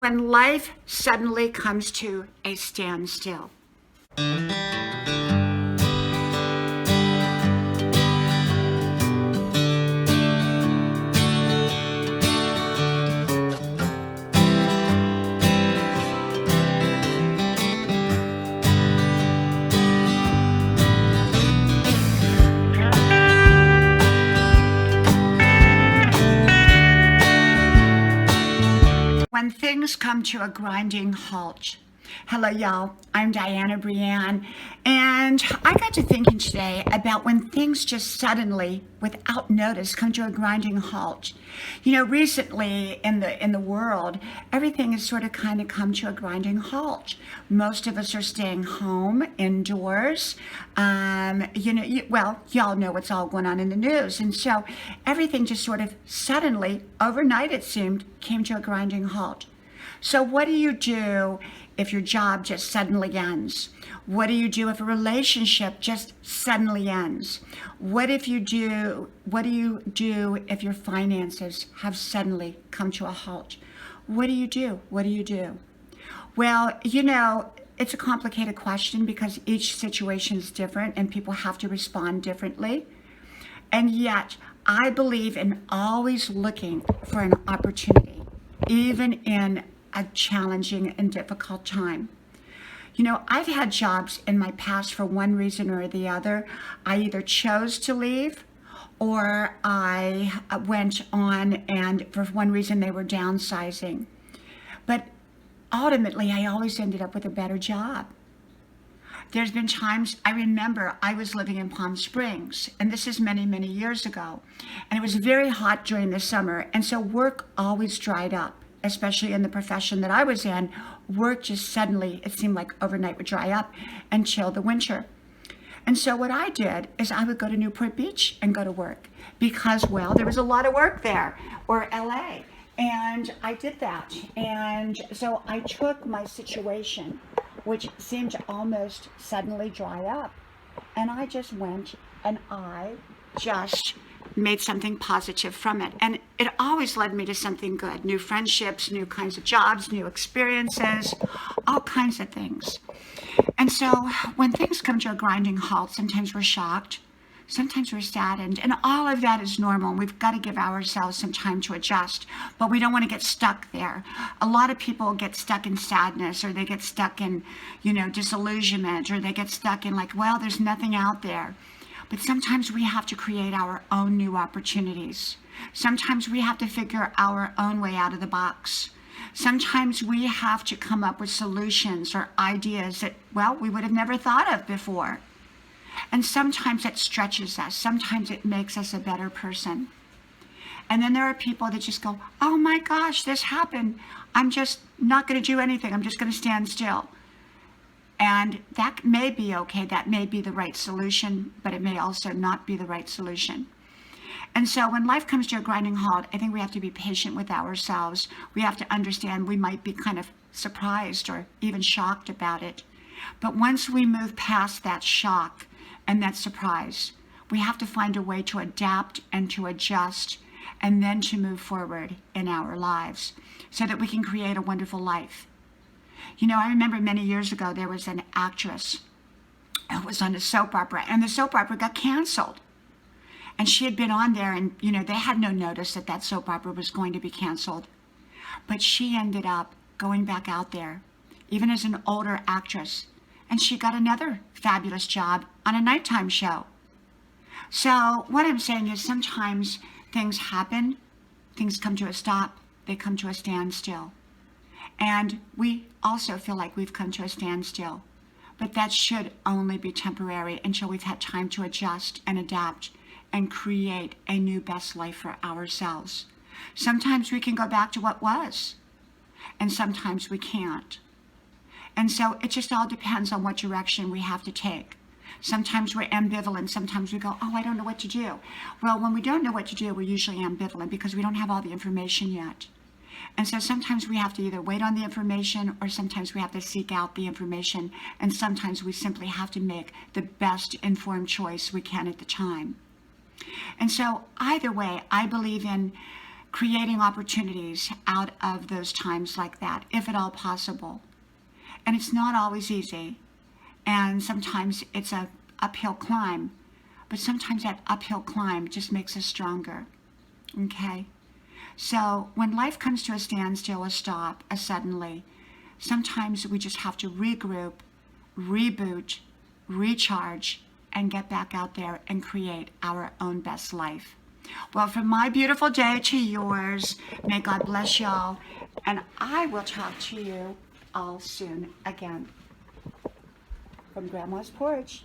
When life suddenly comes to a standstill. When things come to a grinding halt. Hello, y'all. I'm Diana Brienne, and I got to thinking today about when things just suddenly, without notice, come to a grinding halt. You know, recently in the world, everything has sort of kind of come to a grinding halt. Most of us are staying home, indoors. Y'all know what's all going on in the news, and so everything just sort of suddenly, overnight, it seemed, came to a grinding halt. So what do you do if your job just suddenly ends? What do you do if a relationship just suddenly ends? What do you do if your finances have suddenly come to a halt? What do you do? What do you do? Well, it's a complicated question because each situation is different and people have to respond differently. And yet, I believe in always looking for an opportunity, even in a challenging and difficult time. I've had jobs in my past for one reason or the other. I either chose to leave or I went on and for one reason they were downsizing. But ultimately, I always ended up with a better job. There's been times, I remember I was living in Palm Springs, and this is many, many years ago, and it was very hot during the summer, and so work always dried up, especially in the profession that I was in. Work just suddenly, it seemed like overnight, would dry up until the winter. And so what I did is I would go to Newport Beach and go to work because, well, there was a lot of work there, or LA, and I did that. And so I took my situation, which seemed to almost suddenly dry up. And I just went and I just made something positive from it. And it always led me to something good, new friendships, new kinds of jobs, new experiences, all kinds of things. And so when things come to a grinding halt, sometimes we're shocked, sometimes we're saddened, and all of that is normal. We've got to give ourselves some time to adjust, but we don't want to get stuck there. A lot of people get stuck in sadness, or they get stuck in, disillusionment, or they get stuck in like, well, there's nothing out there. But sometimes we have to create our own new opportunities. Sometimes we have to figure our own way out of the box. Sometimes we have to come up with solutions or ideas that, well, we would have never thought of before. And sometimes it stretches us. Sometimes it makes us a better person. And then there are people that just go, oh my gosh, this happened. I'm just not going to do anything. I'm just going to stand still. And that may be okay. That may be the right solution, but it may also not be the right solution. And so when life comes to a grinding halt, I think we have to be patient with ourselves. We have to understand we might be kind of surprised or even shocked about it. But once we move past that shock and that surprise, we have to find a way to adapt and to adjust and then to move forward in our lives so that we can create a wonderful life. I remember many years ago there was an actress who was on a soap opera, and the soap opera got canceled. And she had been on there, and they had no notice that that soap opera was going to be canceled. But she ended up going back out there, even as an older actress, and she got another fabulous job on a nighttime show. So what I'm saying is sometimes things happen, things come to a stop, they come to a standstill. And we also feel like we've come to a standstill. But that should only be temporary until we've had time to adjust and adapt and create a new best life for ourselves. Sometimes we can go back to what was, and sometimes we can't. And so it just all depends on what direction we have to take. Sometimes we're ambivalent. Sometimes we go, oh, I don't know what to do. Well, when we don't know what to do, we're usually ambivalent because we don't have all the information yet. And so sometimes we have to either wait on the information or sometimes we have to seek out the information. And sometimes we simply have to make the best informed choice we can at the time. And so either way, I believe in creating opportunities out of those times like that, if at all possible. And it's not always easy. And sometimes it's a uphill climb, but sometimes that uphill climb just makes us stronger. Okay? So when life comes to a standstill, a stop, a suddenly, sometimes we just have to regroup, reboot, recharge, and get back out there and create our own best life. Well, from my beautiful day to yours, may God bless y'all, and I will talk to you all soon again. From Grandma's porch.